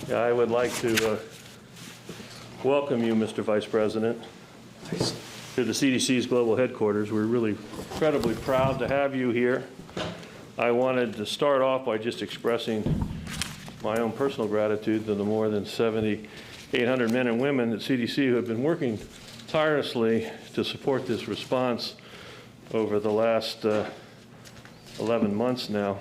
Yeah, I would like to welcome you, Mr. Vice President, to the CDC's global headquarters. We're really incredibly proud to have you here. I wanted to start off by just expressing my own personal gratitude to the more than 7,800 men and women at CDC who have been working tirelessly to support this response over the last 11 months now,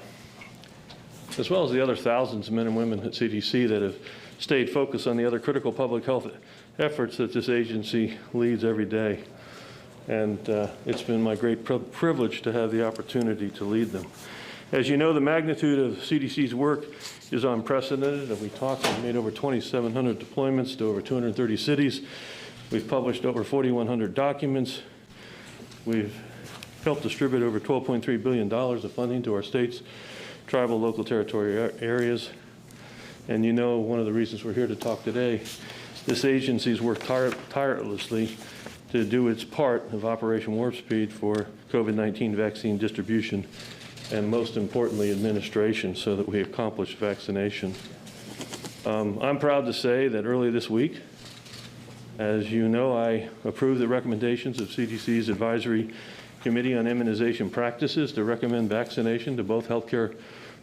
as well as the other thousands of men and women at CDC that have stayed focused on the other critical public health efforts that this agency leads every day. And it's been my great privilege to have the opportunity to lead them. As you know, the magnitude of CDC's work is unprecedented, and we've made over 2,700 deployments to over 230 cities. We've published over 4,100 documents. We've helped distribute over $12.3 billion of funding to our states, tribal, local, territorial areas. And you know, one of the reasons we're here to talk today, this agency's worked tirelessly to do its part of Operation Warp Speed for COVID-19 vaccine distribution and, most importantly, administration, so that we accomplish vaccination. I'm proud to say that early this week, as you know, I approved the recommendations of CDC's Advisory Committee on Immunization Practices to recommend vaccination to both healthcare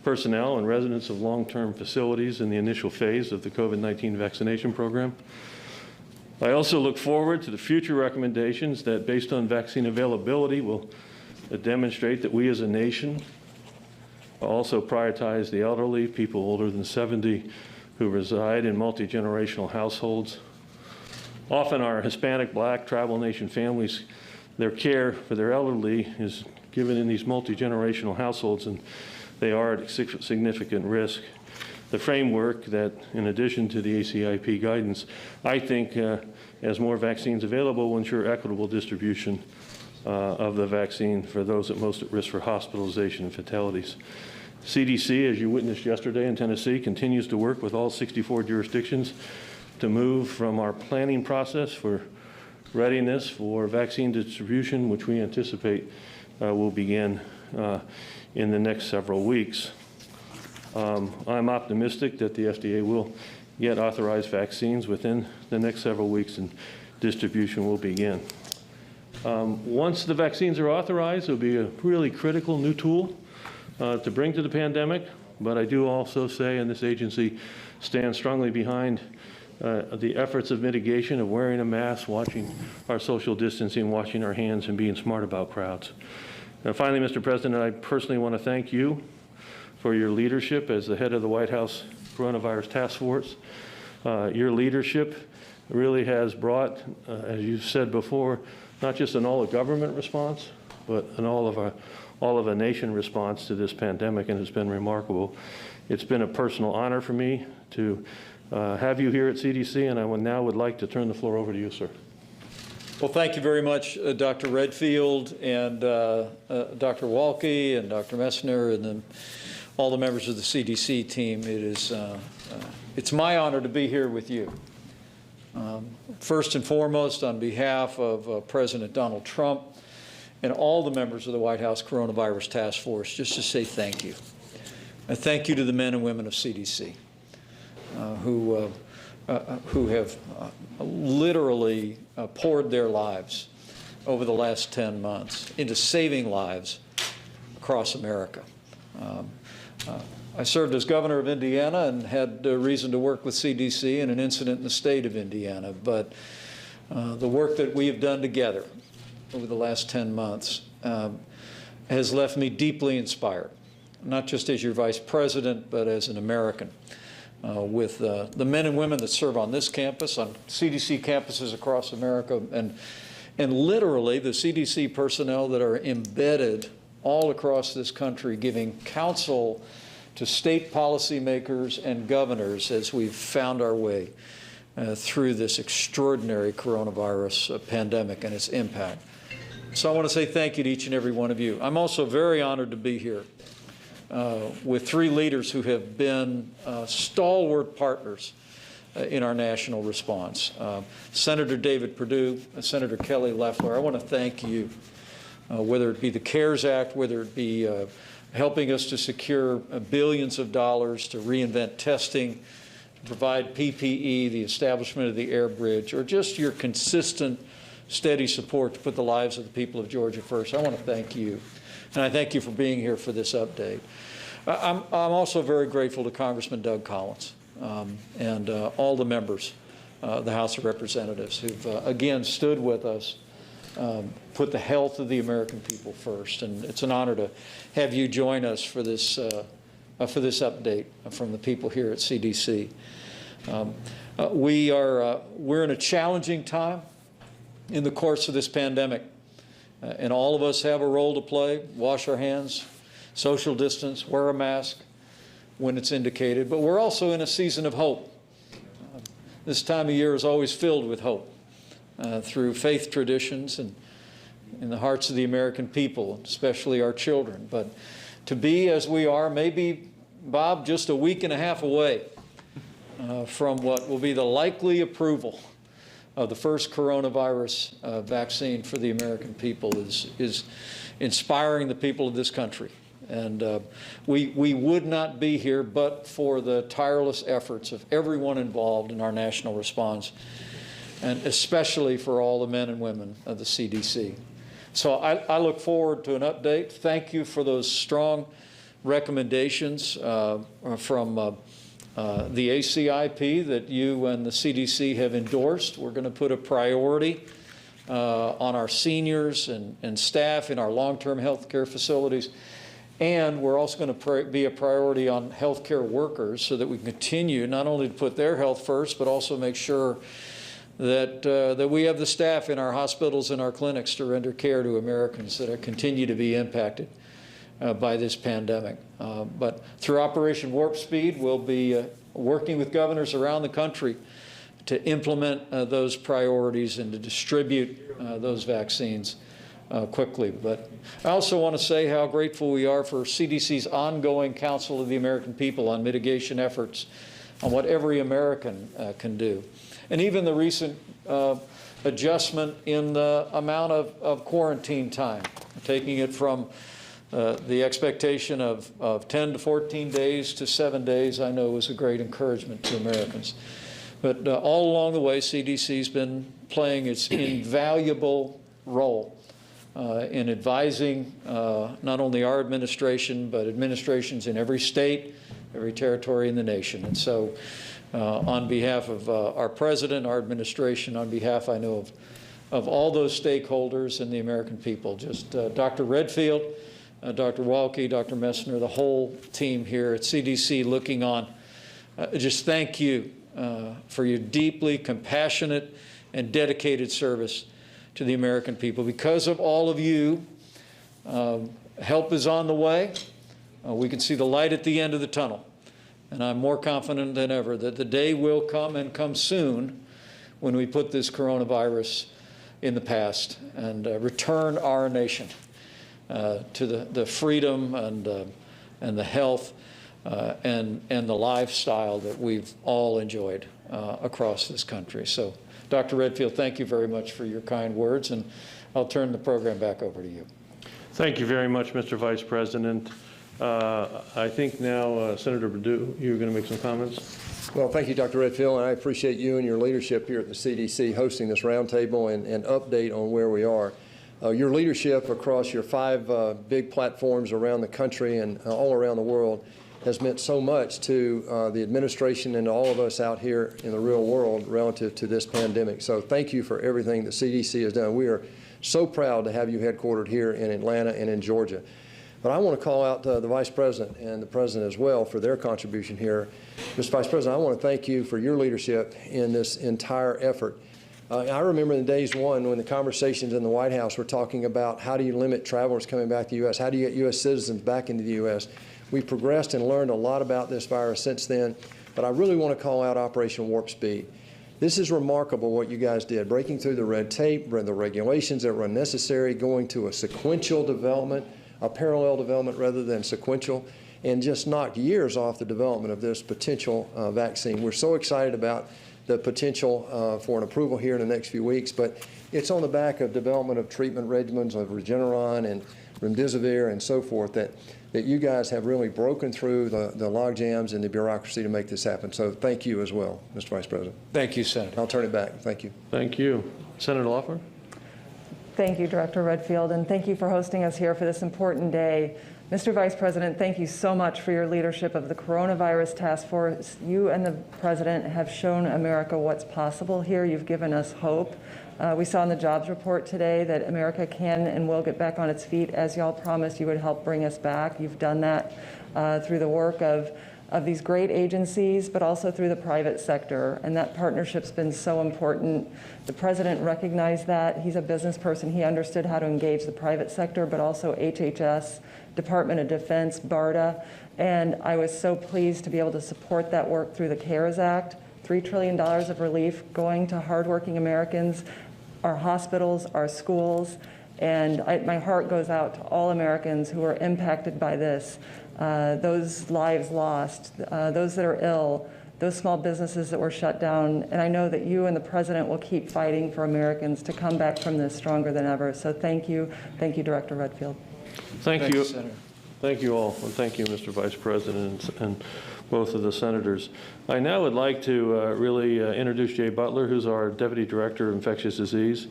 personnel and residents of long-term facilities in the initial phase of the COVID-19 vaccination program. I also look forward to the future recommendations that, based on vaccine availability, will demonstrate that we as a nation also prioritize the elderly, people older than 70 who reside in multi-generational households. Often our Hispanic, Black, tribal nation families, their care for their elderly is given in these multi-generational households, and they are at significant risk. The framework that, in addition to the ACIP guidance, I think as more vaccines available will ensure equitable distribution of the vaccine for those at most at risk for hospitalization and fatalities. CDC, as you witnessed yesterday in Tennessee, continues to work with all 64 jurisdictions to move from our planning process for readiness for vaccine distribution, which we anticipate will begin in the next several weeks. I'm optimistic that the FDA will get authorized vaccines within the next several weeks, and distribution will begin. Once the vaccines are authorized, it'll be a really critical new tool to bring to the pandemic, but I do also say, and this agency stands strongly behind the efforts of mitigation, of wearing a mask, watching our social distancing, washing our hands, and being smart about crowds. And finally, Mr. President, I personally want to thank you for your leadership as the head of the White House Coronavirus Task Force. Your leadership really has brought, as you've said before, not just an all-of-government response, but an all-of-a-nation response to this pandemic, and it's been remarkable. It's been a personal honor for me to have you here at CDC, and I would like to turn the floor over to you, sir. Well, thank you very much, Dr. Redfield and Dr. Walke and Dr. Messner and all the members of the CDC team. It's my honor to be here with you. First and foremost, on behalf of President Donald Trump and all the members of the White House Coronavirus Task Force, just to say thank you. And thank you to the men and women of CDC who have literally poured their lives over the last 10 months into saving lives across America. I served as governor of Indiana and had reason to work with CDC in an incident in the state of Indiana, but the work that we have done together over the last 10 months has left me deeply inspired, not just as your vice president, but as an American. With the men and women that serve on this campus, on CDC campuses across America, and literally the CDC personnel that are embedded all across this country, giving counsel to state policymakers and governors as we've found our way through this extraordinary coronavirus pandemic and its impact. So I want to say thank you to each and every one of you. I'm also very honored to be here with three leaders who have been stalwart partners in our national response. Senator David Perdue, Senator Kelly Loeffler, I want to thank you, whether it be the CARES Act, whether it be helping us to secure billions of dollars to reinvent testing, to provide PPE, the establishment of the air bridge, or just your consistent, steady support to put the lives of the people of Georgia first. I want to thank you. And I thank you for being here for this update. I'm also very grateful to Congressman Doug Collins and all the members of the House of Representatives who've, again, stood with us, put the health of the American people first. And it's an honor to have you join us for this update from the people here at CDC. We're in a challenging time in the course of this pandemic. And all of us have a role to play: wash our hands, social distance, wear a mask when it's indicated. But we're also in a season of hope. This time of year is always filled with hope through faith traditions and in the hearts of the American people, especially our children. But to be as we are, maybe, Bob, just a week and a half away from what will be the likely approval of the first coronavirus vaccine for the American people is inspiring the people of this country. And we would not be here but for the tireless efforts of everyone involved in our national response, and especially for all the men and women of the CDC. So I look forward to an update. Thank you for those strong recommendations from the ACIP that you and the CDC have endorsed. We're going to put a priority on our seniors and staff in our long-term health care facilities. And we're also going to be a priority on healthcare workers so that we continue not only to put their health first, but also make sure that we have the staff in our hospitals and our clinics to render care to Americans that continue to be impacted by this pandemic. But through Operation Warp Speed, we'll be working with governors around the country to implement those priorities and to distribute those vaccines quickly. But I also want to say how grateful we are for CDC's ongoing Council of the American People on mitigation efforts on what every American can do. And even the recent adjustment in the amount of quarantine time, taking it from the expectation of 10 to 14 days to 7 days, I know was a great encouragement to Americans. But all along the way, CDC's been playing its invaluable role in advising not only our administration, but administrations in every state, every territory in the nation. And so on behalf of our president, our administration, on behalf, I know, of all those stakeholders and the American people, just Dr. Redfield, Dr. Walke, Dr. Messner, the whole team here at CDC looking on, just thank you for your deeply compassionate and dedicated service to the American people. Because of all of you, help is on the way. We can see the light at the end of the tunnel. And I'm more confident than ever that the day will come, and come soon, when we put this coronavirus in the past and return our nation to the freedom and the health and the lifestyle that we've all enjoyed across this country. So, Dr. Redfield, thank you very much for your kind words, and I'll turn the program back over to you. Thank you very much, Mr. Vice President. I think now, Senator Perdue, you're going to make some comments. Well, thank you, Dr. Redfield, and I appreciate you and your leadership here at the CDC hosting this roundtable and update on where we are. Your leadership across your 5 big platforms around the country and all around the world has meant so much to the administration and all of us out here in the real world relative to this pandemic. So thank you for everything the CDC has done. We are so proud to have you headquartered here in Atlanta and in Georgia. But I want to call out the Vice President and the President as well for their contribution here. Mr. Vice President, I want to thank you for your leadership in this entire effort. I remember in days one when the conversations in the White House were talking about how do you limit travelers coming back to the U.S., how do you get U.S. citizens back into the U.S. We've progressed and learned a lot about this virus since then, but I really want to call out Operation Warp Speed. This is remarkable what you guys did, breaking through the red tape, the regulations that were unnecessary, going to a sequential development, a parallel development rather than sequential, and just knocked years off the development of this potential vaccine. We're so excited about the potential for an approval here in the next few weeks, but it's on the back of development of treatment regimens of Regeneron and remdesivir and so forth that that you guys have really broken through the log jams and the bureaucracy to make this happen. So thank you as well, Mr. Vice President. Thank you, Senator. I'll turn it back. Thank you. Thank you. Senator Loeffler? Thank you, Director Redfield, and thank you for hosting us here for this important day. Mr. Vice President, thank you so much for your leadership of the Coronavirus Task Force. You and the President have shown America what's possible here. You've given us hope. We saw in the jobs report today that America can and will get back on its feet. As y'all promised, you would help bring us back. You've done that through the work of these great agencies, but also through the private sector. And that partnership's been so important. The President recognized that. He's a business person. He understood how to engage the private sector, but also HHS, Department of Defense, BARDA. And I was so pleased to be able to support that work through the CARES Act. $3 trillion of relief going to hardworking Americans, our hospitals, our schools. And my heart goes out to all Americans who are impacted by this. Those lives lost, those that are ill, those small businesses that were shut down. And I know that you and the President will keep fighting for Americans to come back from this stronger than ever. So thank you. Thank you, Director Redfield. Thank you. Senator. Thank you all, and thank you, Mr. Vice President, and both of the senators. I now would like to really introduce Jay Butler, who's our Deputy Director of Infectious Disease.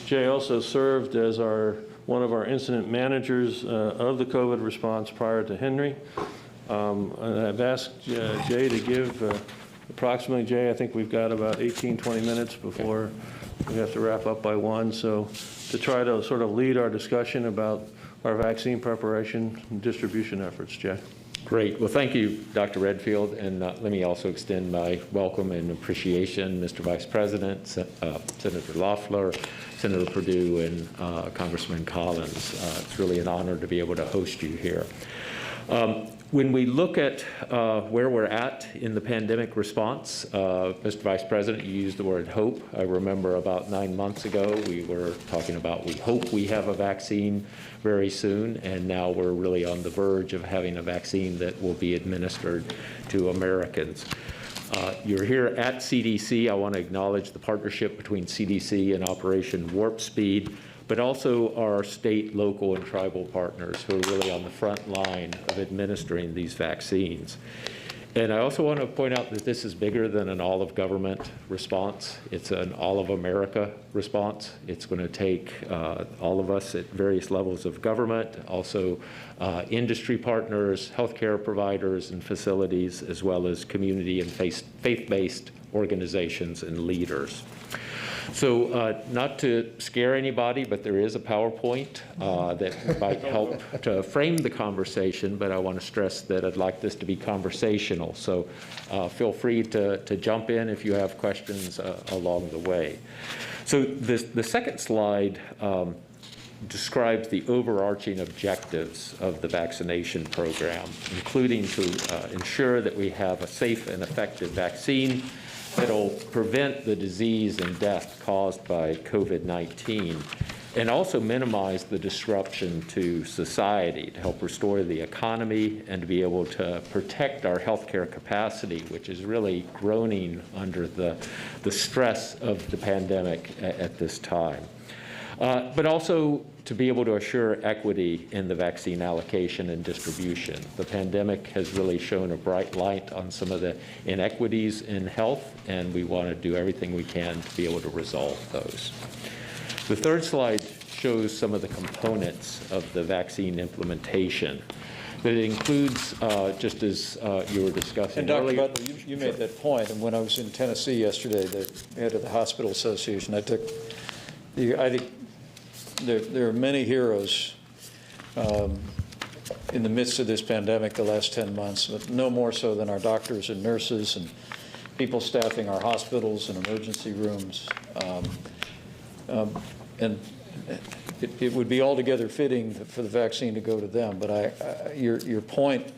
Jay also served as one of our incident managers of the COVID response prior to Henry. And I've asked Jay to give approximately, Jay, I think we've got about 18, 20 minutes before we have to wrap up by 1. So to try to sort of lead our discussion about our vaccine preparation and distribution efforts, Jay. Great. Well, thank you, Dr. Redfield, and let me also extend my welcome and appreciation, Mr. Vice President, Senator Loeffler, Senator Perdue, and Congressman Collins. It's really an honor to be able to host you here. When we look at where we're at in the pandemic response, Mr. Vice President, you used the word hope. I remember about 9 months ago, we were talking about we hope we have a vaccine very soon, and now we're really on the verge of having a vaccine that will be administered to Americans. You're here at CDC. I want to acknowledge the partnership between CDC and Operation Warp Speed, but also our state, local, and tribal partners who are really on the front line of administering these vaccines. And I also want to point out that this is bigger than an all-of-government response. It's an all-of-America response. It's going to take all of us at various levels of government, also industry partners, healthcare providers and facilities, as well as community and faith-based organizations and leaders. So not to scare anybody, but there is a PowerPoint that might help to frame the conversation, but I want to stress that I'd like this to be conversational. So feel free to jump in if you have questions along the way. So the second slide describes the overarching objectives of the vaccination program, including to ensure that we have a safe and effective vaccine that'll prevent the disease and death caused by COVID-19, and also minimize the disruption to society to help restore the economy and to be able to protect our healthcare capacity, which is really groaning under the stress of the pandemic at this time. But also to be able to assure equity in the vaccine allocation and distribution. The pandemic has really shown a bright light on some of the inequities in health, and we want to do everything we can to be able to resolve those. The third slide shows some of the components of the vaccine implementation. But it includes, just as you were discussing And Dr. earlier. Butler, you made that point, and when I was in Tennessee yesterday, the head of the hospital association, I think there are many heroes in the midst of this pandemic the last 10 months, but no more so than our doctors and nurses and people staffing our hospitals and emergency rooms. And it would be altogether fitting for the vaccine to go to them. But your point,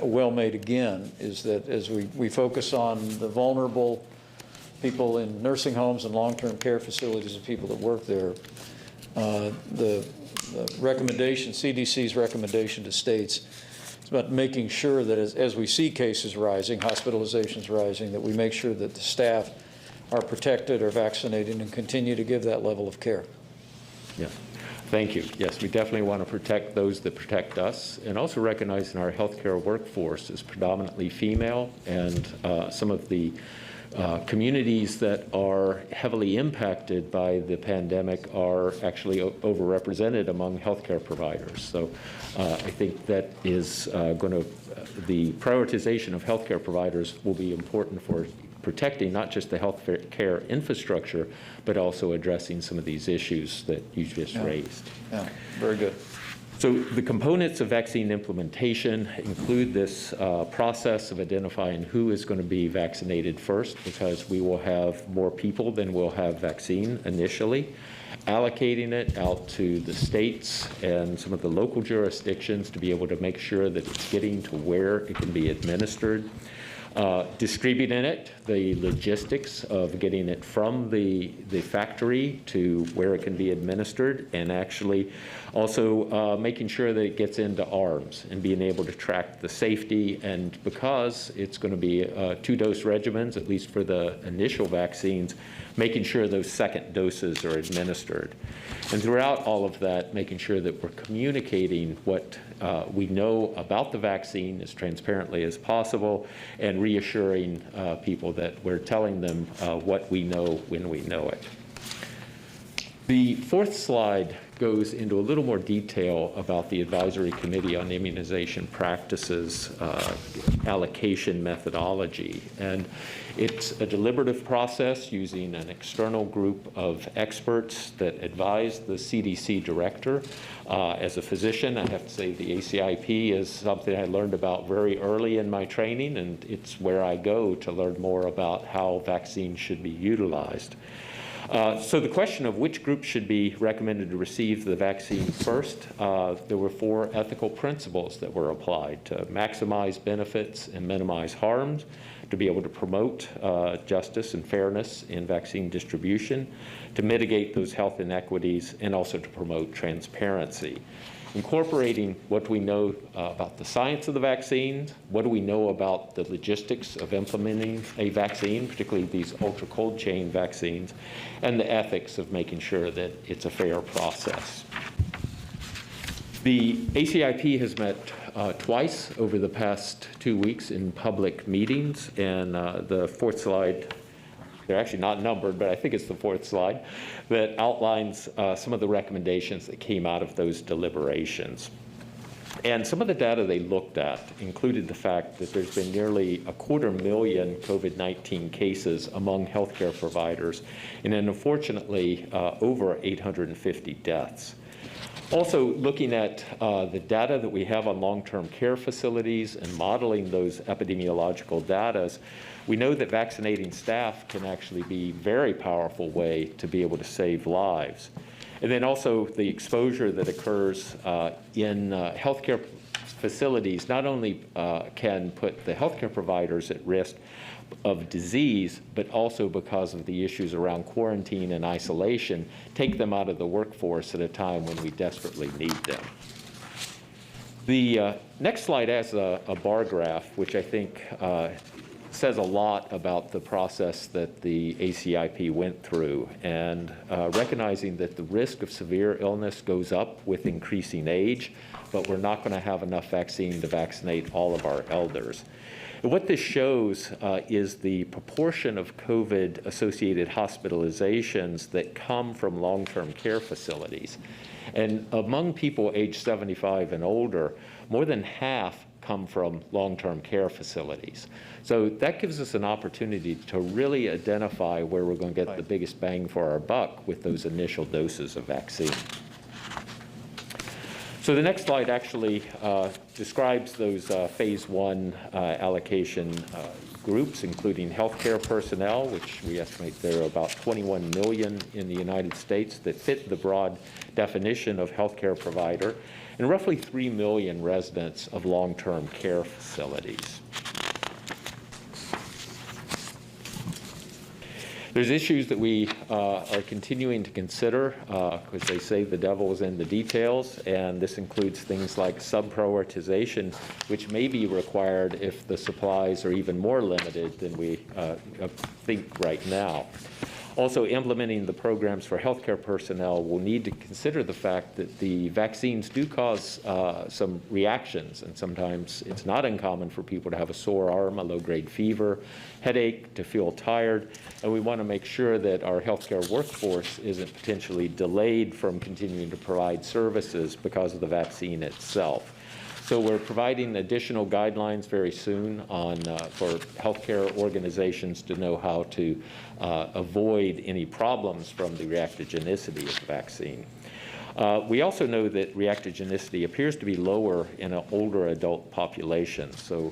well made again, is that as we focus on the vulnerable people in nursing homes and long-term care facilities and people that work there, the recommendation, CDC's recommendation to states, is about making sure that as we see cases rising, hospitalizations rising, that we make sure that the staff are protected or vaccinated and continue to give that level of care. Yeah. Thank you. Yes, we definitely want to protect those that protect us, and also recognizing our healthcare workforce is predominantly female, and some of the communities that are heavily impacted by the pandemic are actually overrepresented among healthcare providers. So I think that is going to, the prioritization of healthcare providers will be important for protecting not just the healthcare infrastructure, but also addressing some of these issues that you just raised. Yeah, very good. So the components of vaccine implementation include this process of identifying who is going to be vaccinated first, because we will have more people than we'll have vaccine initially, allocating it out to the states and some of the local jurisdictions to be able to make sure that it's getting to where it can be administered. Distributing it, the logistics of getting it from the factory to where it can be administered, and actually also making sure that it gets into arms and being able to track the safety. And because it's going to be 2-dose regimens, at least for the initial vaccines, making sure those second doses are administered. And throughout all of that, making sure that we're communicating what we know about the vaccine as transparently as possible, and reassuring people that we're telling them what we know when we know it. The fourth slide goes into a little more detail about the Advisory Committee on Immunization Practices allocation methodology. And it's a deliberative process using an external group of experts that advise the CDC director. As a physician, I have to say the ACIP is something I learned about very early in my training, and it's where I go to learn more about how vaccines should be utilized. So the question of which group should be recommended to receive the vaccine first, there were 4 ethical principles that were applied to maximize benefits and minimize harms, to be able to promote justice and fairness in vaccine distribution, to mitigate those health inequities, and also to promote transparency. Incorporating what we know about the science of the vaccine, what do we know about the logistics of implementing a vaccine, particularly these ultra-cold chain vaccines, and the ethics of making sure that it's a fair process. The ACIP has met twice over the past 2 weeks in public meetings, and the fourth slide, they're actually not numbered, but I think it's the fourth slide, that outlines some of the recommendations that came out of those deliberations. And some of the data they looked at included the fact that there's been nearly 250,000 COVID-19 cases among healthcare providers, and then unfortunately over 850 deaths. Also, looking at the data that we have on long-term care facilities and modeling those epidemiological data, we know that vaccinating staff can actually be a very powerful way to be able to save lives. And then also the exposure that occurs in healthcare facilities not only can put the healthcare providers at risk of disease, but also because of the issues around quarantine and isolation, take them out of the workforce at a time when we desperately need them. The next slide has a bar graph, which I think says a lot about the process that the ACIP went through, and recognizing that the risk of severe illness goes up with increasing age, but we're not going to have enough vaccine to vaccinate all of our elders. And what this shows is the proportion of COVID-associated hospitalizations that come from long-term care facilities. And among people aged 75 and older, more than half come from long-term care facilities. So that gives us an opportunity to really identify where we're going to get the biggest bang for our buck with those initial doses of vaccine. So the next slide actually describes those phase 1 allocation groups, including healthcare personnel, which we estimate there are about 21 million in the United States that fit the broad definition of healthcare provider, and roughly 3 million residents of long-term care facilities. There's issues that we are continuing to consider, because they say the devil is in the details, and this includes things like sub-prioritization, which may be required if the supplies are even more limited than we think right now. Also, implementing the programs for healthcare personnel will need to consider the fact that the vaccines do cause some reactions, and sometimes it's not uncommon for people to have a sore arm, a low-grade fever, headache, to feel tired, and we want to make sure that our healthcare workforce isn't potentially delayed from continuing to provide services because of the vaccine itself. So we're providing additional guidelines very soon on for healthcare organizations to know how to avoid any problems from the reactogenicity of the vaccine. We also know that reactogenicity appears to be lower in an older adult population, so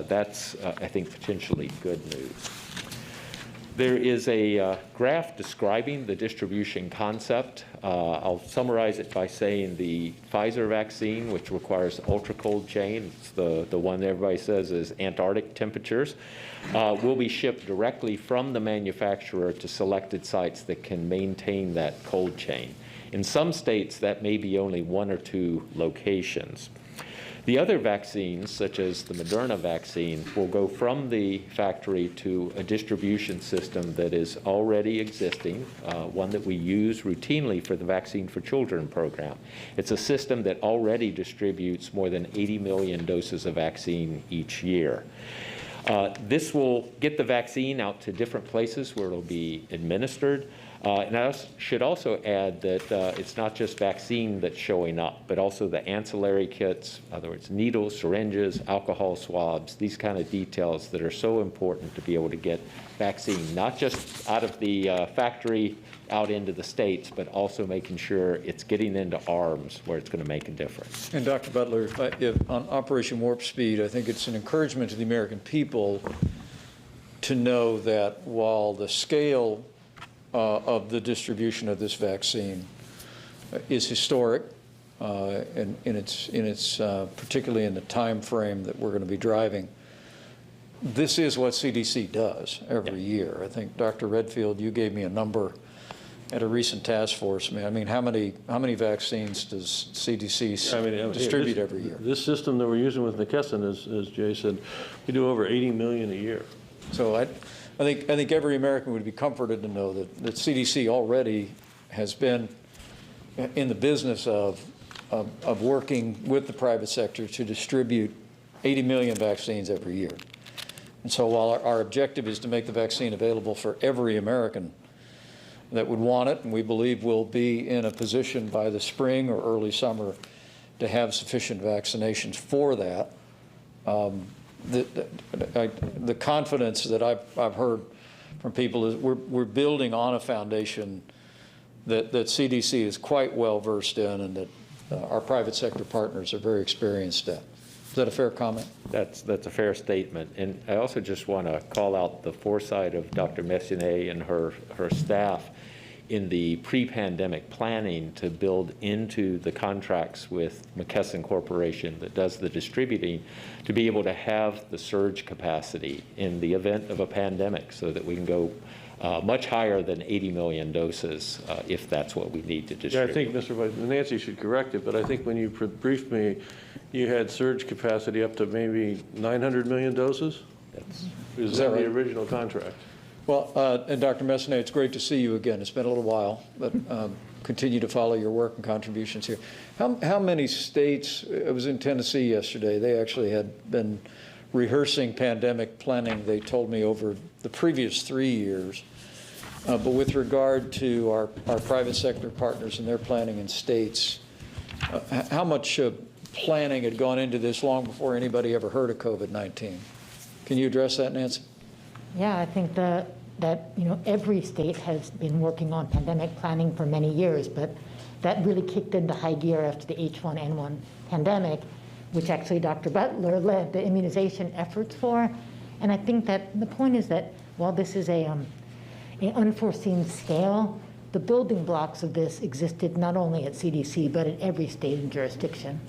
that's, I think, potentially good news. There is a graph describing the distribution concept. I'll summarize it by saying the Pfizer vaccine, which requires ultra-cold chain, it's the one that everybody says is Antarctic temperatures, will be shipped directly from the manufacturer to selected sites that can maintain that cold chain. In some states, that may be only 1 or 2 locations. The other vaccines, such as the Moderna vaccine, will go from the factory to a distribution system that is already existing, one that we use routinely for the Vaccine for Children program. It's a system that already distributes more than 80 million doses of vaccine each year. This will get the vaccine out to different places where it will be administered. And I should also add that it's not just vaccine that's showing up, but also the ancillary kits, in other words, needles, syringes, alcohol swabs, these kind of details that are so important to be able to get vaccine, not just out of the factory out into the states, but also making sure it's getting into arms where it's going to make a difference. And Dr. Butler, if on Operation Warp Speed, I think it's an encouragement to the American people to know that while the scale of the distribution of this vaccine is historic, in its particularly in the time frame that we're going to be driving. This is what CDC does every year. I think, Dr. Redfield, you gave me a number at a recent task force. I mean, how many vaccines does CDC distribute every year? This system that we're using with McKesson, as Jay said, we do over 80 million a year. So I think every American would be comforted to know that CDC already has been in the business of working with the private sector to distribute 80 million vaccines every year. And so while our objective is to make the vaccine available for every American that would want it, and we believe we'll be in a position by the spring or early summer to have sufficient vaccinations for that, the confidence that I've heard from people is we're building on a foundation that CDC is quite well versed in, and that our private sector partners are very experienced at. Is that a fair comment? That's a fair statement. And I also just want to call out the foresight of Dr. Messinet and her staff in the pre-pandemic planning to build into the contracts with McKesson Corporation that does the distributing to be able to have the surge capacity in the event of a pandemic so that we can go much higher than 80 million doses if that's what we need to distribute. Yeah, I think Mr. Vice, Nancy should correct it, but I think when you briefed me, you had surge capacity up to maybe 900 million doses? Is that the original contract? Well, and Dr. Messinet, it's great to see you again. It's been a little while, but continue to follow your work and contributions here. How many states, I was in Tennessee yesterday, they actually had been rehearsing pandemic planning, they told me, over the previous 3 years. But with regard to our private sector partners and their planning in states, how much planning had gone into this long before anybody ever heard of COVID-19? Can you address that, Nancy? Yeah, I think that every state has been working on pandemic planning for many years, but that really kicked into high gear after the H1N1 pandemic, which actually Dr. Butler led the immunization efforts for. And I think that the point is that while this is an unforeseen scale, the building blocks of this existed not only at CDC, but at every state and jurisdiction.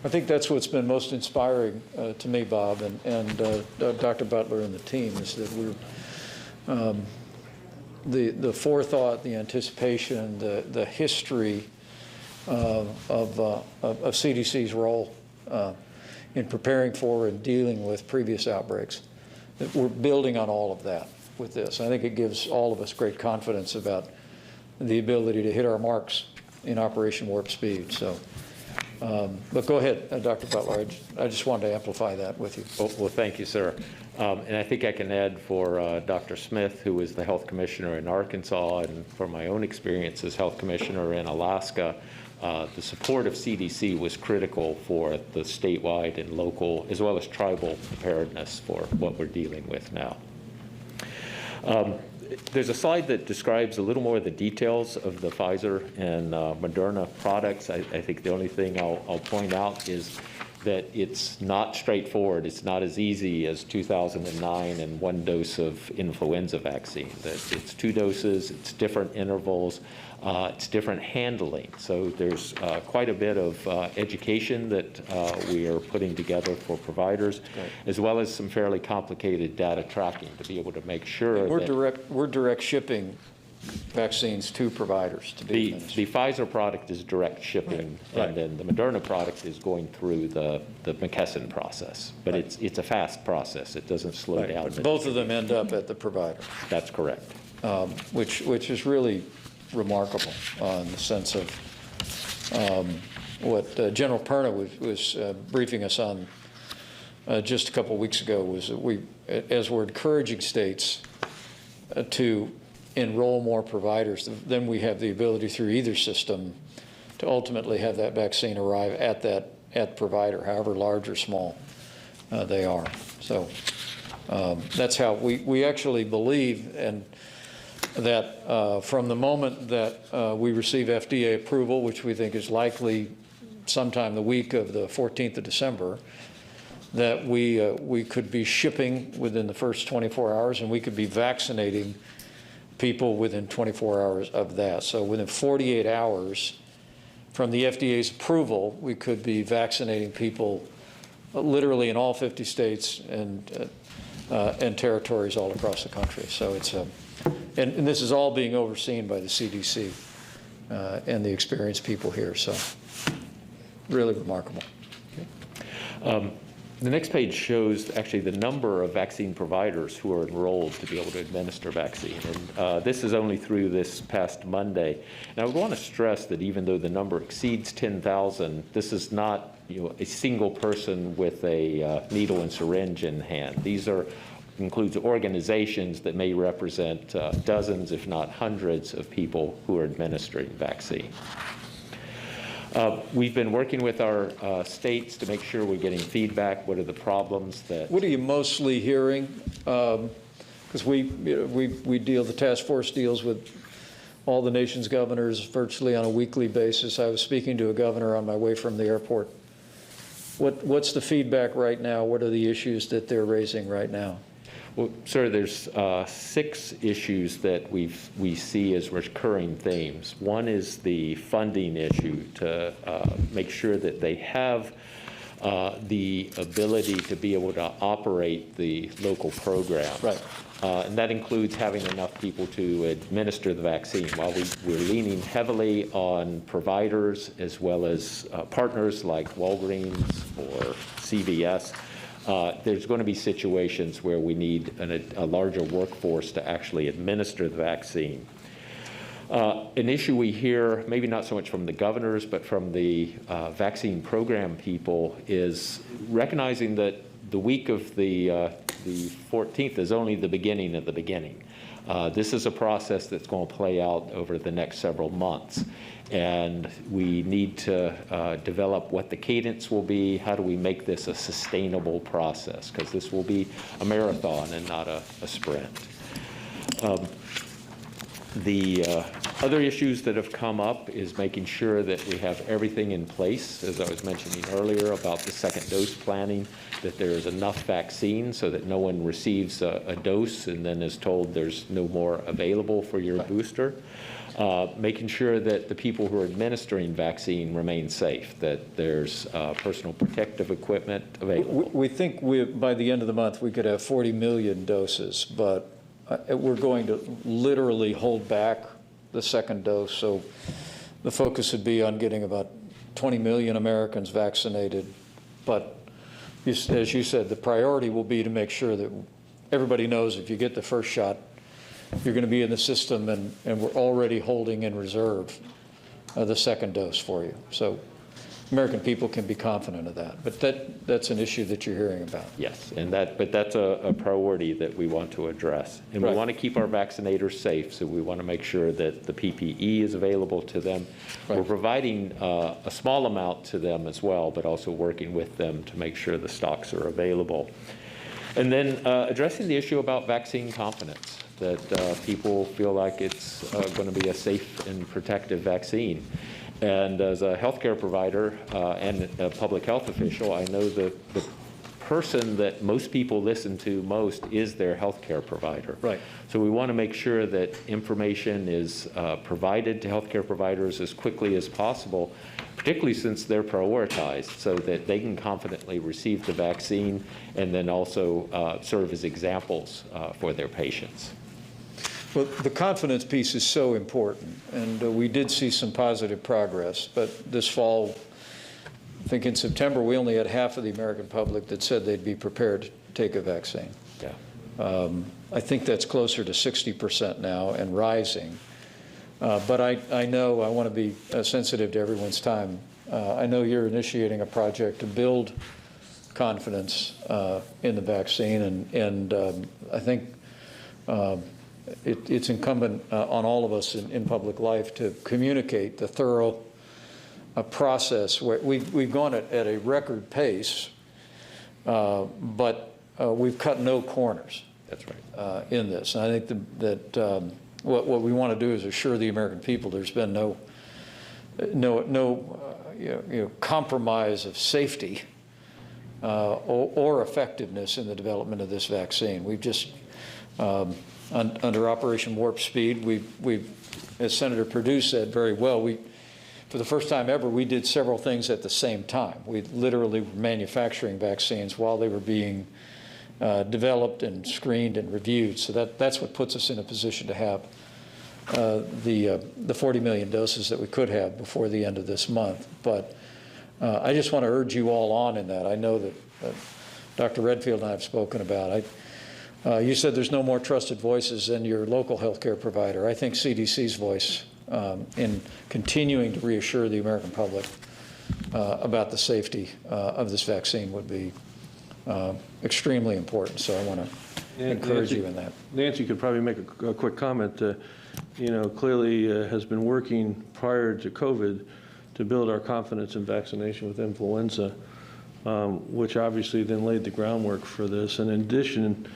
I think that's what's been most inspiring to me, Bob, and Dr. Butler and the team, is that the forethought, the anticipation, the history of CDC's role in preparing for and dealing with previous outbreaks. That we're building on all of that. with this. I think it gives all of us great confidence about the ability to hit our marks in Operation Warp Speed. So, but go ahead, Dr. Butler. I just wanted to amplify that with you. Well, thank you, sir. And I think I can add for Dr. Smith, who is the health commissioner in Arkansas, and for my own experience as health commissioner in Alaska, the support of CDC was critical for the statewide and local, as well as tribal preparedness for what we're dealing with now. There's a slide that describes a little more of the details of the Pfizer and Moderna products. I think the only thing I'll point out is that it's not straightforward. It's not as easy as 2009 and one dose of influenza vaccine. That it's 2 doses, it's different intervals, it's different handling. So there's quite a bit of education that we are putting together for providers, as well as some fairly complicated data tracking to be able to make sure We're direct shipping vaccines to providers to be administered. The Pfizer product is direct shipping, and then the Moderna product is going through the McKesson process. But it's a fast process. It doesn't slow down. But both of them end up at the provider. That's correct. Which is really remarkable in the sense of what General Perna was briefing us on just a couple of weeks ago was that as we're encouraging states to enroll more providers, then we have the ability through either system to ultimately have that vaccine arrive at provider, however large or small they are. So that's how we actually believe, and that from the moment that we receive FDA approval, which we think is likely sometime the week of the 14th of December, that we could be shipping within the first 24 hours, and we could be vaccinating people within 24 hours of that. So within 48 hours from the FDA's approval, we could be vaccinating people literally in all 50 states and territories all across the country. So it's and this is all being overseen by the CDC and the experienced people here. So really remarkable. Okay. The next page shows actually the number of vaccine providers who are enrolled to be able to administer vaccine. And this is only through this past Monday. And I would want to stress that even though the number exceeds 10,000, this is not a single person with a needle and syringe in hand. These includes organizations that may represent dozens, if not hundreds, of people who are administering vaccine. We've been working with our states to make sure we're getting feedback. What are the problems that... What are you mostly hearing? Because the task force deals with all the nation's governors virtually on a weekly basis. I was speaking to a governor on my way from the airport. What's the feedback right now? What are the issues that they're raising right now? Well, sir, there's 6 issues that we see as recurring themes. One is the funding issue, to make sure that they have the ability to be able to operate the local program. Right. And that includes having enough people to administer the vaccine. While we're leaning heavily on providers as well as partners like Walgreens or CVS, there's going to be situations where we need a larger workforce to actually administer the vaccine. An issue we hear, maybe not so much from the governors, but from the vaccine program people, is recognizing that the week of the 14th is only the beginning of the beginning. This is a process that's going to play out over the next several months. And we need to develop what the cadence will be. How do we make this a sustainable process? Because this will be a marathon and not a sprint. The other issues that have come up is making sure that we have everything in place, as I was mentioning earlier about the second dose planning, that there is enough vaccine so that no one receives a dose and then is told there's no more available for your booster. Making sure that the people who are administering vaccine remain safe, that there's personal protective equipment available. We think by the end of the month we could have 40 million doses, but we're going to literally hold back the second dose. So the focus would be on getting about 20 million Americans vaccinated. But as you said, the priority will be to make sure that everybody knows if you get the first shot, you're going to be in the system, and we're already holding in reserve the second dose for you. So American people can be confident of that. But that's an issue that you're hearing about. Yes, but that's a priority that we want to address. And we Right. want to keep our vaccinators safe, so we want to make sure that the PPE is available to them. Right. We're providing a small amount to them as well, but also working with them to make sure the stocks are available. And then addressing the issue about vaccine confidence, that people feel like it's going to be a safe and protective vaccine. And as a healthcare provider and a public health official, I know that the person that most people listen to most is their healthcare provider. Right. So we want to make sure that information is provided to healthcare providers as quickly as possible, particularly since they're prioritized, so that they can confidently receive the vaccine and then also serve as examples for their patients. Well, the confidence piece is so important, and we did see some positive progress, but this fall, I think in September, we only had half of the American public that said they'd be prepared to take a vaccine. Yeah. I think that's closer to 60% now and rising. But I know I want to be sensitive to everyone's time. I know you're initiating a project to build confidence in the vaccine, and I think it's incumbent on all of us in public life to communicate the thorough process. Where we've gone at a record pace, but we've cut no corners. That's right. In this. And I think that what we want to do is assure the American people there's been no compromise of safety or effectiveness in the development of this vaccine. We've just under Operation Warp Speed, we've, as Senator Perdue said very well, for the first time ever, we did several things at the same time. We literally were manufacturing vaccines while they were being developed and screened and reviewed. So that's what puts us in a position to have the 40 million doses that we could have before the end of this month. But I just want to urge you all on in that. I know that Dr. Redfield and I have spoken about. You said there's no more trusted voices than your local healthcare provider. I think CDC's voice in continuing to reassure the American public about the safety of this vaccine would be extremely important. So I want to encourage you in that. Nancy could probably make a quick comment. Clearly has been working prior to COVID to build our confidence in vaccination with influenza, which obviously then laid the groundwork for this. And in addition,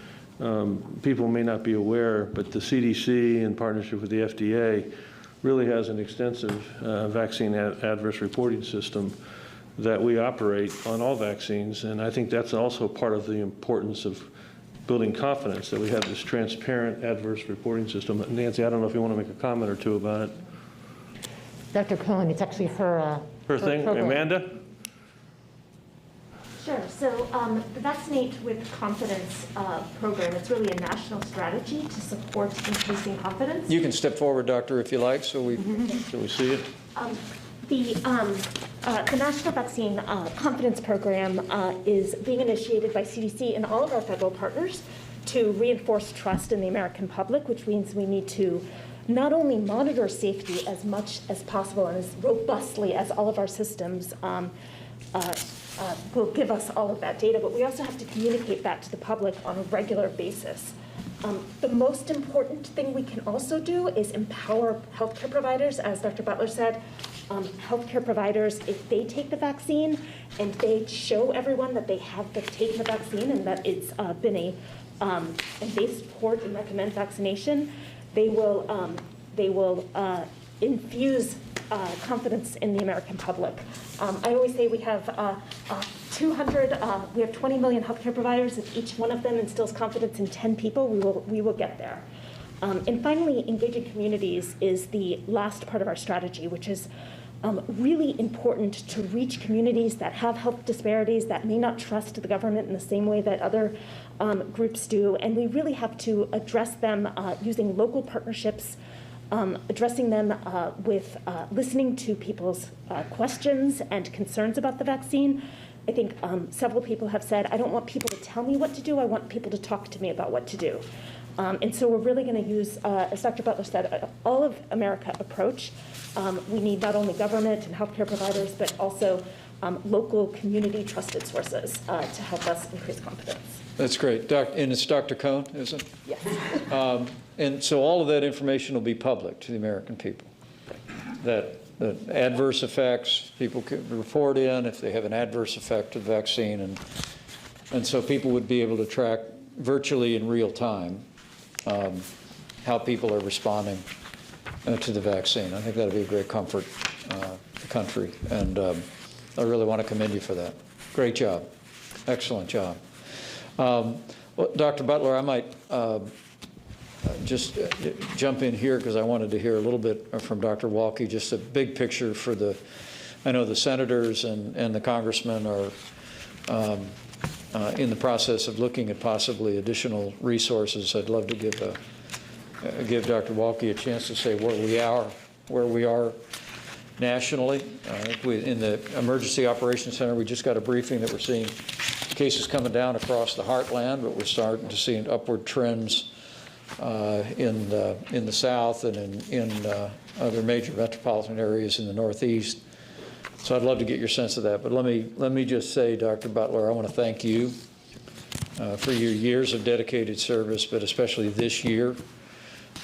people may not be aware, but the CDC, in partnership with the FDA, really has an extensive vaccine adverse reporting system that we operate on all vaccines. And I think that's also part of the importance of building confidence, that we have this transparent adverse reporting system. Nancy, I don't know if you want to make a comment or two about it. Dr. Cohen, it's actually her Thing, program. Amanda? Sure. So the Vaccinate with Confidence program, it's really a national strategy to support increasing confidence. You can step forward, Doctor, if you like, so we Can we see it? The National Vaccine Confidence Program is being initiated by CDC and all of our federal partners to reinforce trust in the American public, which means we need to not only monitor safety as much as possible and as robustly as all of our systems will give us all of that data, but we also have to communicate that to the public on a regular basis. The most important thing we can also do is empower healthcare providers. As Dr. Butler said, healthcare providers, if they take the vaccine and they show everyone that they've taken the vaccine and that it's been and they support and recommend vaccination, they will infuse confidence in the American public. I always say we have 20 million healthcare providers. If each one of them instills confidence in 10 people, we will get there. And finally, engaging communities is the last part of our strategy, which is really important to reach communities that have health disparities, that may not trust the government in the same way that other groups do. And we really have to address them using local partnerships, addressing them with listening to people's questions and concerns about the vaccine, I think several people have said, I don't want people to tell me what to do, I want people to talk to me about what to do. And so we're really going to use, as Dr. Butler said, an all of America approach. We need not only government and healthcare providers, but also local community trusted sources to help us increase confidence. That's great. And it's Dr. Cohn, is it? Yes. And so all of that information will be public to the American people. That adverse effects, people can report in if they have an adverse effect of the vaccine. And so people would be able to track virtually in real time how people are responding to the vaccine. I think that'll be a great comfort to the country. And I really want to commend you for that. Great job. Excellent job. Well, Dr. Butler, I might just jump in here because I wanted to hear a little bit from Dr. Walke, just a big picture for I know the senators and the congressmen are in the process of looking at possibly additional resources. I'd love to give Dr. Walke a chance to say where we are nationally. In the Emergency Operations Center, we just got a briefing that we're seeing cases coming down across the heartland, but we're starting to see upward trends in the South and in other major metropolitan areas in the Northeast. So I'd love to get your sense of that. But let me just say, Dr. Butler, I want to thank you for your years of dedicated service, but especially this year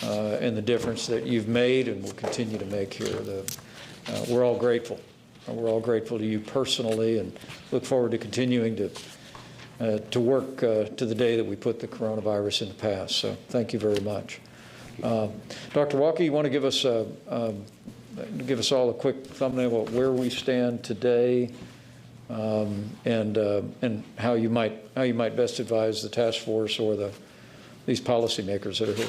and the difference that you've made and will continue to make here. We're all grateful. We're all grateful to you personally and look forward to continuing to work to the day that we put the coronavirus in the past. So thank you very much. Dr. Walke, you want to give us all a quick thumbnail of where we stand today and how you might best advise the task force or these policymakers that are here.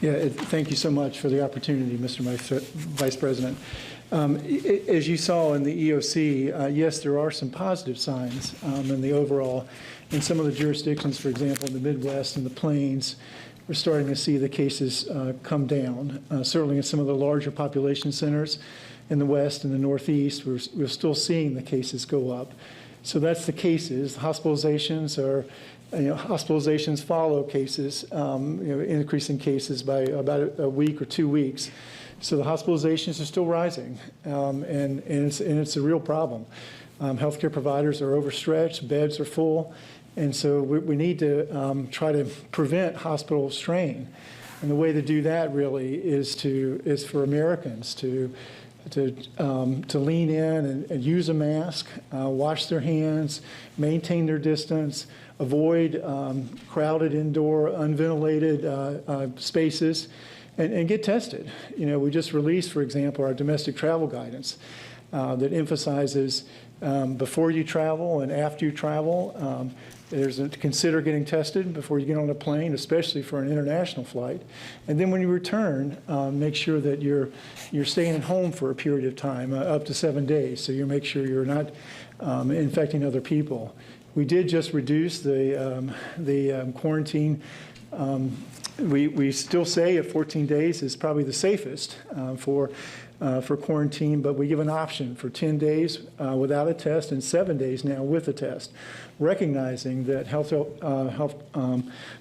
Yeah, thank you so much for the opportunity, Mr. Vice President. As you saw in the EOC, yes, there are some positive signs in the overall. In some of the jurisdictions, for example, in the Midwest and the Plains, we're starting to see the cases come down. Certainly in some of the larger population centers in the West and the Northeast, we're still seeing the cases go up. So that's the cases. Hospitalizations are, hospitalizations follow cases, increasing cases by about a week or 2 weeks. So the hospitalizations are still rising, and it's a real problem. Healthcare providers are overstretched, beds are full, and so we need to try to prevent hospital strain. And the way to do that really is for Americans to lean in and use a mask, wash their hands, maintain their distance, avoid crowded indoor, unventilated spaces. And get tested. We just released, for example, our domestic travel guidance that emphasizes before you travel and after you travel, consider getting tested before you get on a plane, especially for an international flight. And then when you return, make sure that you're staying at home for a period of time, up to 7 days, so you make sure you're not infecting other people. We did just reduce the quarantine. We still say at 14 days is probably the safest for quarantine, but we give an option for 10 days without a test and 7 days now with a test, recognizing that health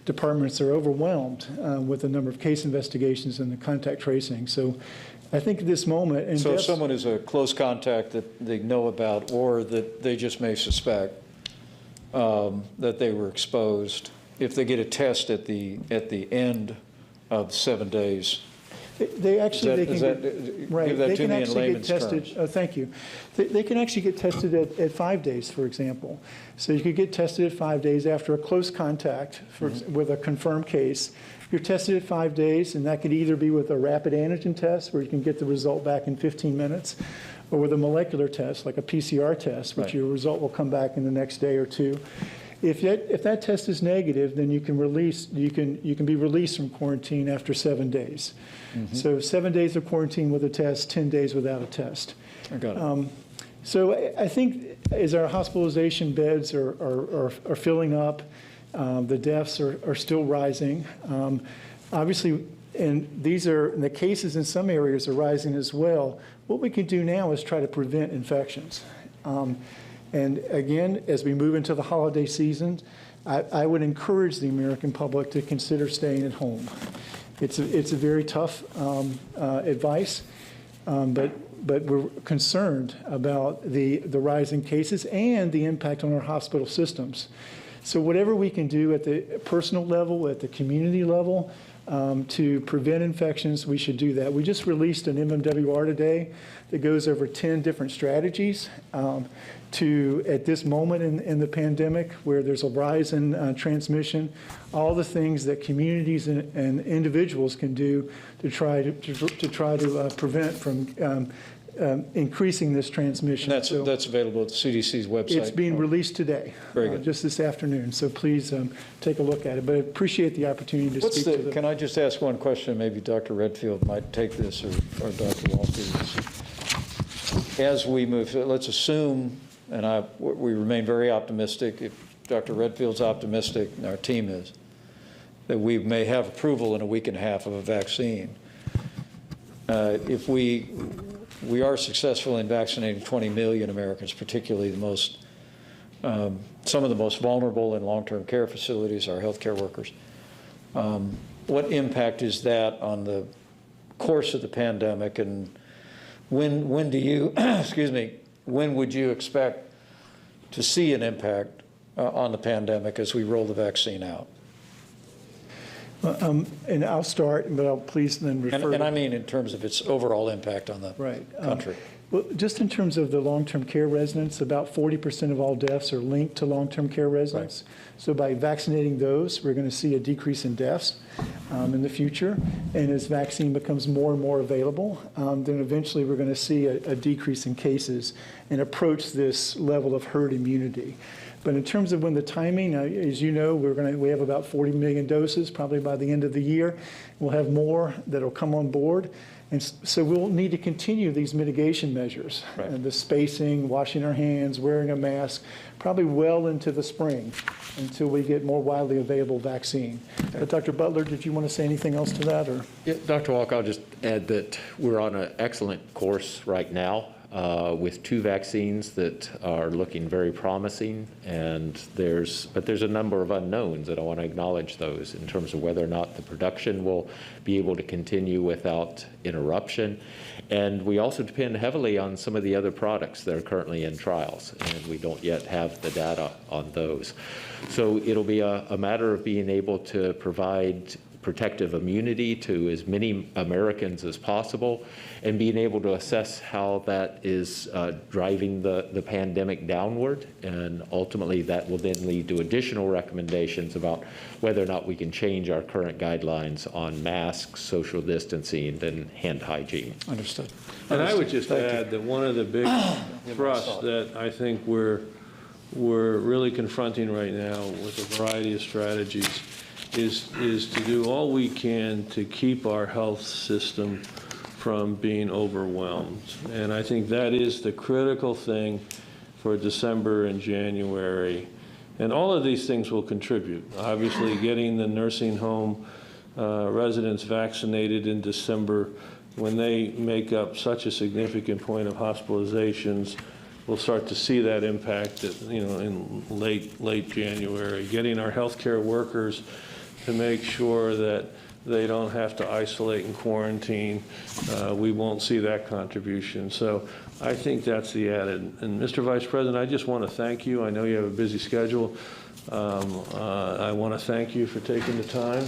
departments are overwhelmed with the number of case investigations and the contact tracing. So I think at this moment... And so if someone is a close contact that they know about or that they just may suspect that they were exposed, if they get a test at the end of 7 days, they actually give that to me in layman's terms. Thank you. They can actually get tested at 5 days, for example. So you could get tested at 5 days after a close contact with a confirmed case. You're tested at 5 days, and that could either be with a rapid antigen test, where you can get the result back in 15 minutes, or with a molecular test, like a PCR test, which your result will come back in the next day or two. If that test is negative, then you can be released from quarantine after 7 days. So 7 days of quarantine with a test, 10 days without a test. I got it. So I think as our hospitalization beds are filling up, the deaths are still rising. Obviously, and the cases in some areas are rising as well. What we can do now is try to prevent infections. And again, as we move into the holiday season, I would encourage the American public to consider staying at home. It's a very tough advice, but we're concerned about the rise in cases and the impact on our hospital systems. So whatever we can do at the personal level, at the community level, to prevent infections, we should do that. We just released an MMWR today that goes over 10 different strategies to, at this moment in the pandemic, where there's a rise in transmission, all the things that communities and individuals can do to try to prevent from increasing this transmission. That's available at the CDC's website. It's being released today. Very good. Just this afternoon. So please take a look at it. But I appreciate the opportunity to speak to them. Can I just ask one question? Maybe Dr. Redfield might take this, or Dr. Walker. As we move, let's assume, and we remain very optimistic, if Dr. Redfield's optimistic, and our team is, that we may have approval in a week and a half of a vaccine. If we are successful in vaccinating 20 million Americans, particularly some of the most vulnerable in long-term care facilities, our healthcare workers. What impact is that on the course of the pandemic, and when do you, excuse me, when would you expect to see an impact on the pandemic as we roll the vaccine out? And I'll start, but I'll please then refer and I mean in terms of its overall impact on the country. Well, just in terms of the long-term care residents, about 40% of all deaths are linked to long-term care residents. Right. So by vaccinating those, we're going to see a decrease in deaths in the future. And as vaccine becomes more and more available, then eventually we're going to see a decrease in cases and approach this level of herd immunity. But in terms of when the timing, as you know, we have about 40 million doses probably by the end of the year. We'll have more that will come on board. And so we'll need to continue these mitigation measures, right. The spacing, washing our hands, wearing a mask, probably well into the spring until we get more widely available vaccine. Okay. But Dr. Butler, did you want to say anything else to that? Or? Yeah, Dr. Walker, I'll just add that we're on an excellent course right now with 2 vaccines that are looking very promising, but there's a number of unknowns, and I want to acknowledge those in terms of whether or not the production will be able to continue without interruption. And we also depend heavily on some of the other products that are currently in trials, and we don't yet have the data on those. So it'll be a matter of being able to provide protective immunity to as many Americans as possible, and being able to assess how that is driving the pandemic downward. And ultimately, that will then lead to additional recommendations about whether or not we can change our current guidelines on masks, social distancing, and hand hygiene. Understood. And I would just add that one of the big thrusts that I think we're really confronting right now with a variety of strategies is to do all we can to keep our health system from being overwhelmed. And I think that is the critical thing for December and January. And all of these things will contribute. Obviously, getting the nursing home residents vaccinated in December, when they make up such a significant point of hospitalizations, we'll start to see that impact in late January. Getting our healthcare workers to make sure that they don't have to isolate and quarantine, we won't see that contribution. So I think that's the added. And Mr. Vice President, I just want to thank you. I know you have a busy schedule. I want to thank you for taking the time.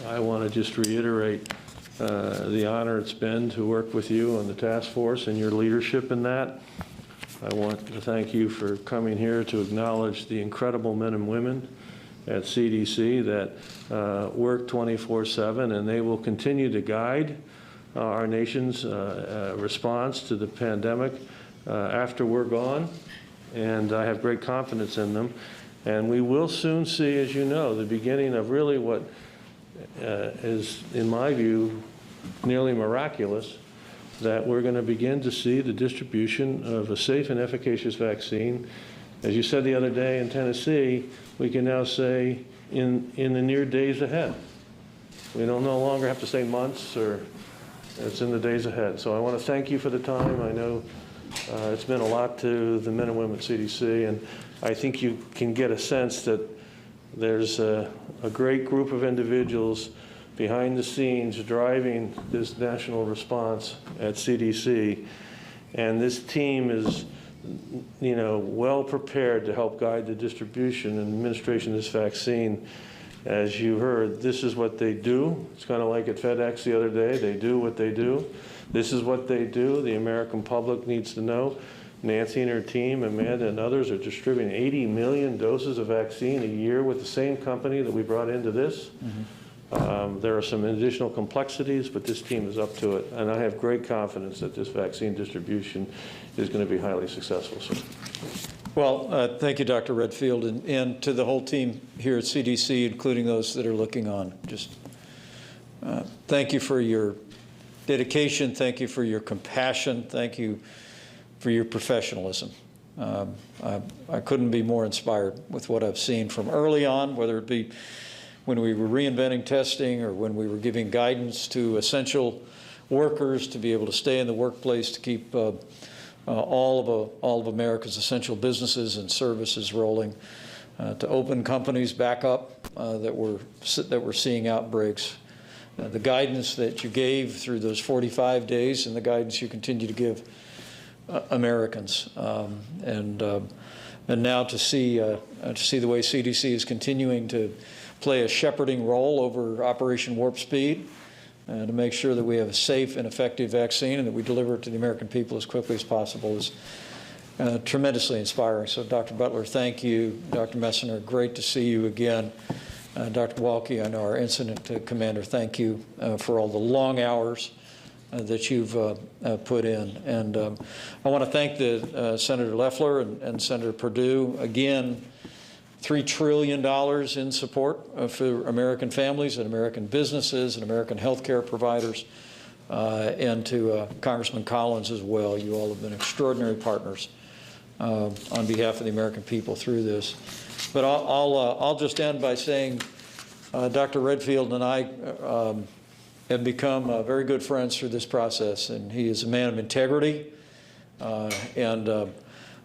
I want to just reiterate the honor it's been to work with you on the task force and your leadership in that. I want to thank you for coming here to acknowledge the incredible men and women at CDC that work 24/7, and they will continue to guide our nation's response to the pandemic after we're gone, and I have great confidence in them. And we will soon see, as you know, the beginning of really what is, in my view, nearly miraculous, that we're going to begin to see the distribution of a safe and efficacious vaccine. As you said the other day in Tennessee, we can now say in the near days ahead. We don't no longer have to say months, or it's in the days ahead. So I want to thank you for the time. I know It's meant a lot to the men and women at CDC, and I think you can get a sense that there's a great group of individuals behind the scenes driving this national response at CDC, and this team is, well prepared to help guide the distribution and administration of this vaccine. As you heard, this is what they do. It's kind of like at FedEx the other day. They do what they do. This is what they do. The American public needs to know. Nancy and her team, Amanda and others, are distributing 80 million doses of vaccine a year with the same company that we brought into this. There are some additional complexities, but this team is up to it. And I have great confidence that this vaccine distribution is going to be highly successful. So. Well, thank you, Dr. Redfield, and to the whole team here at CDC, including those that are looking on. Just thank you for your dedication. Thank you for your compassion. Thank you for your professionalism. I couldn't be more inspired with what I've seen from early on, whether it be when we were reinventing testing or when we were giving guidance to essential workers to be able to stay in the workplace to keep all of America's essential businesses and services rolling, to open companies back up that were seeing outbreaks. The guidance that you gave through those 45 days and the guidance you continue to give Americans, and now to see the way CDC is continuing to play a shepherding role over Operation Warp Speed, to make sure that we have a safe and effective vaccine and that we deliver it to the American people as quickly as possible is tremendously inspiring. So, Dr. Butler, thank you. Dr. Messner, great to see you again. Dr. Walke, I know our incident commander, thank you for all the long hours that you've put in. And I want to thank the Senator Loeffler and Senator Perdue. Again, $3 trillion in support for American families and American businesses and American healthcare providers, and to Congressman Collins as well. You all have been extraordinary partners on behalf of the American people through this. But I'll just end by saying Dr. Redfield and I have become very good friends through this process, and he is a man of integrity, and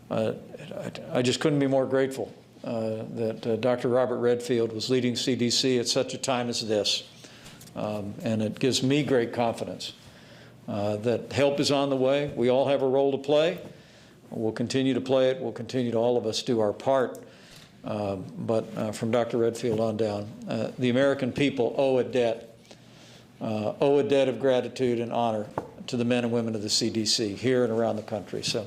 I just couldn't be more grateful that Dr. Robert Redfield was leading CDC at such a time as this, and it gives me great confidence that help is on the way. We all have a role to play. We'll continue to play it. We'll continue to all of us do our part. But from Dr. Redfield on down, the American people owe a debt of gratitude and honor to the men and women of the CDC here and around the country. So